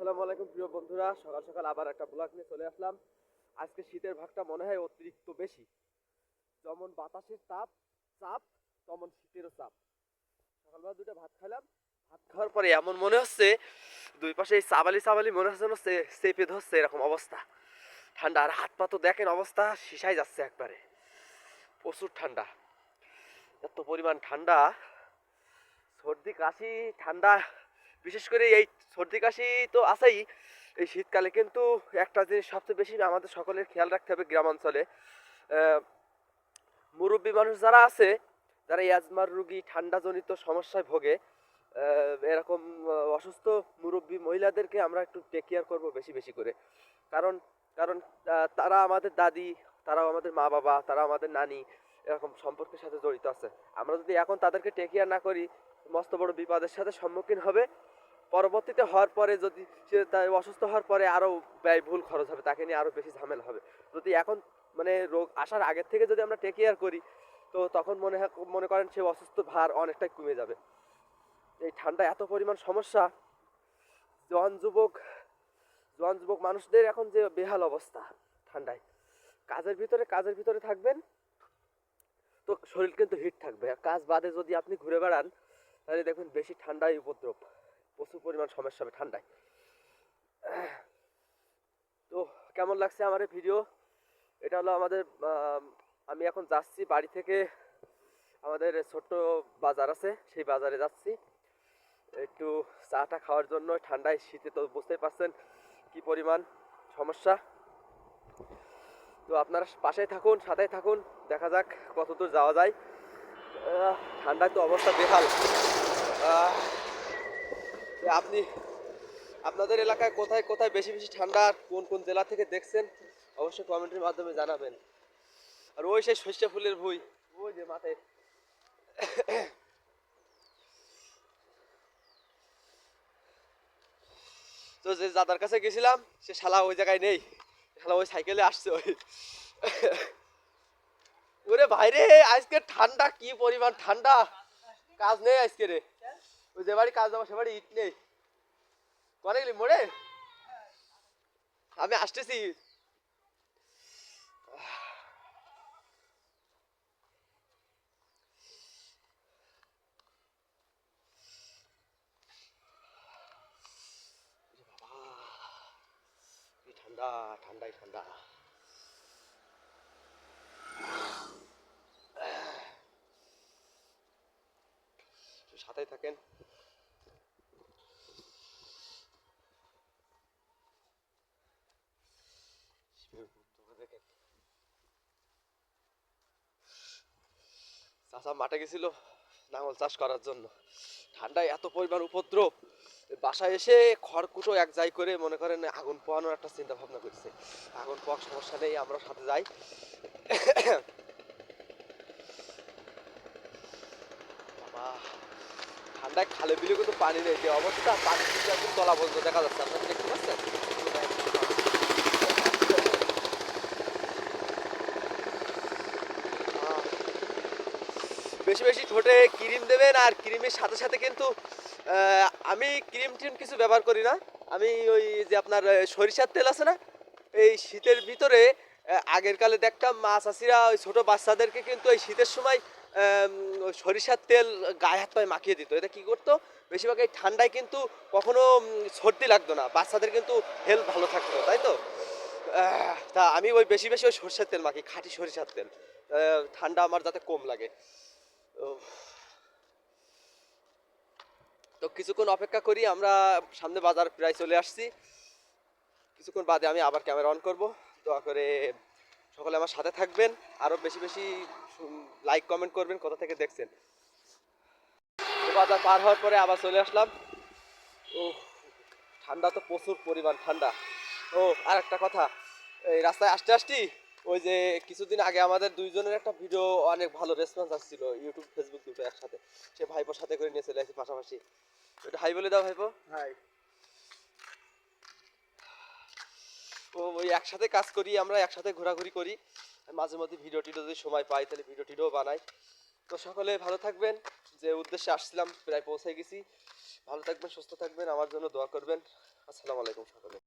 আসসালামু আলাইকুম প্রিয় বন্ধুরা, সকাল সকাল আবার একটা ব্লগ নিয়ে চলে আসলাম। আজকে শীতের ভাগটা মনে হয় অতিরিক্ত বেশি। যেমন বাতাসের তাপ চাপ, তেমন শীতেরও চাপ। সকালবেলা দুটো ভাত খাইলাম, ভাত খাওয়ার পরে এমন মনে হচ্ছে দুই পাশে এই চাবালি চাবালি মনে হচ্ছে যেন চেপে ধরছে, এরকম অবস্থা। ঠান্ডা, আর হাত পা তো দেখেন অবস্থা শিশাই যাচ্ছে একবারে। প্রচুর ঠান্ডা, এত পরিমাণ ঠান্ডা, সর্দি কাশি ঠান্ডা। বিশেষ করে এই সর্দি কাশি তো আছেই, এই শীতকালে কিন্তু একটা জিনিস সবচেয়ে বেশি আমাদের সকলের খেয়াল রাখতে হবে গ্রামাঞ্চলে। মুরব্বী মানুষ যারা আছে, যারা অ্যাজমার রুগী ঠান্ডাজনিত সমস্যায় ভোগে, এরকম অসুস্থ মুরব্বী মহিলাদেরকে আমরা একটু টেক কেয়ার করবো বেশি বেশি করে। কারণ কারণ তারা আমাদের দাদি, তারাও আমাদের মা বাবা, তারা আমাদের নানি, এরকম সম্পর্কের সাথে জড়িত আছে। আমরা যদি এখন তাদেরকে টেক কেয়ার না করি, মস্ত বড় বিপদের সাথে সম্মুখীন হবে। পরবর্তীতে হওয়ার পরে যদি সে অসুস্থ হওয়ার পরে আরও ব্যয়বহুল খরচ হবে, তাকে নিয়ে আরও বেশি ঝামেলা হবে। যদি এখন মানে রোগ আসার আগের থেকে যদি আমরা টেক কেয়ার করি, তো তখন মনে করেন সে অসুস্থ ভার অনেকটাই কমে যাবে। এই ঠান্ডা এত পরিমাণ সমস্যা, জোয়ান যুবক জোয়ান যুবক মানুষদের এখন যে বেহাল অবস্থা ঠান্ডায়। কাজের ভিতরে থাকবেন তো শরীর কিন্তু হিট থাকবে, আর কাজ বাদে যদি আপনি ঘুরে বেড়ান তাহলে দেখবেন বেশি ঠান্ডায় উপদ্রব, প্রচুর পরিমাণ সমস্যা হবে ঠান্ডায়। তো কেমন লাগছে আমার এই ভিডিও? এটা হলো আমাদের আমি এখন যাচ্ছি বাড়ি থেকে, আমাদের ছোট্ট বাজার আছে, সেই বাজারে যাচ্ছি একটু চাটা খাওয়ার জন্য। ঠান্ডায় শীতে তো বুঝতেই পারছেন কি পরিমাণ সমস্যা। তো আপনারা পাশেই থাকুন, সাথেই থাকুন, দেখা যাক কতদূর যাওয়া যায়। ঠান্ডায় তো অবস্থা বেহাল। আপনি আপনাদের এলাকায় কোথায় কোথায় বেশি বেশি ঠান্ডা, কোন কোন জেলা থেকে দেখছেন অবশ্যই কমেন্টের মাধ্যমে জানাবেন। আর ওই সেই সর্ষে ফুলের ভুঁই, ওই যে মাথায়। তো যে দাদার কাছে গেছিলাম, সে শালা ওই জায়গায় নেই, শালা ওই সাইকেলে আসছে ওই। ওরে ভাইরে, আজকে ঠান্ডা কি পরিমাণ ঠান্ডা, কাজ নেই আজকে রে। ওই যে বাড়ি কাজ যাবো সে বাড়ি ইট নেই। কনে গেলি মোড়ে? আমি আসতেছি। ঠান্ডা, ঠান্ডাই ঠান্ডা। সাথেই থাকেন। চাষা মাঠে গেছিল লাঙল চাষ করার জন্য, ঠান্ডায় এত পরিমাণ উপদ্রব। বাসায় এসে খড়কুটো এক যাই করে মনে করেন আগুন পোয়ানোর একটা চিন্তা ভাবনা করছে। আগুন পোয়াক সমস্যা নেই, আমরা সাথে যাই। বাবা, ঠান্ডায় খালে বিলে কিন্তু পানি নেই, যে অবস্থা পানি কিন্তু একদম তলা পর্যন্ত দেখা যাচ্ছে, আপনারা দেখতে পাচ্ছেন। বেশি বেশি ঠোঁটে ক্রিম দেবেন, আর ক্রিমের সাথে সাথে কিন্তু আমি ক্রিম টিম কিছু ব্যবহার করি না। আমি ওই যে আপনার সরিষার তেল আছে না, এই শীতের ভিতরে আগের কালে দেখতাম মা চাষিরা ওই ছোটো বাচ্চাদেরকে কিন্তু এই শীতের সময় সরিষার তেল গায়ে হাত পায়ে মাখিয়ে দিত। এটা কী করতো, বেশিরভাগ এই ঠান্ডায় কিন্তু কখনো সর্দি লাগতো না, বাচ্চাদের কিন্তু হেলথ ভালো থাকতো, তাই তো। তা আমি ওই বেশি বেশি ওই সরষের তেল মাখি, খাঁটি সরিষার তেল, ঠান্ডা আমার যাতে কম লাগে। তো কিছুক্ষণ অপেক্ষা করি, আমরা সামনে বাজার প্রায় চলে আসছি। কিছুক্ষণ বাদে আমি আবার ক্যামেরা অন করব। দয়া করে সকলে আমার সাথে থাকবেন, আরও বেশি বেশি লাইক কমেন্ট করবেন কোথা থেকে দেখছেন। তো বাজার পার হওয়ার পরে আবার চলে আসলাম। ও ঠান্ডা তো প্রচুর পরিমাণ ঠান্ডা। ও আর একটা কথা, এই রাস্তায় আসতে আসছি ওই যে কিছুদিন আগে আমাদের দুইজনের একটা ভিডিও অনেক ভালো রেসপন্স আসছিল, ইউটিউব ফেসবুক দুটো একসাথে, সে ভাইপোর সাথে করে নিয়ে চলে আসি পাশাপাশি। এটা হাই বলে দাও ভাইপো। হাই। ও ওই একসাথে কাজ করি, আমরা একসাথে ঘোরাঘুরি করি, মাঝে মধ্যে ভিডিও টিডিও যদি সময় পাই তাহলে ভিডিও টিডিও বানাই। তো সকলে ভালো থাকবেন, যে উদ্দেশ্যে আসছিলাম প্রায় পৌঁছে গেছি। ভালো থাকবেন, সুস্থ থাকবেন, আমার জন্য দোয়া করবেন। আসসালামু আলাইকুম সকলে।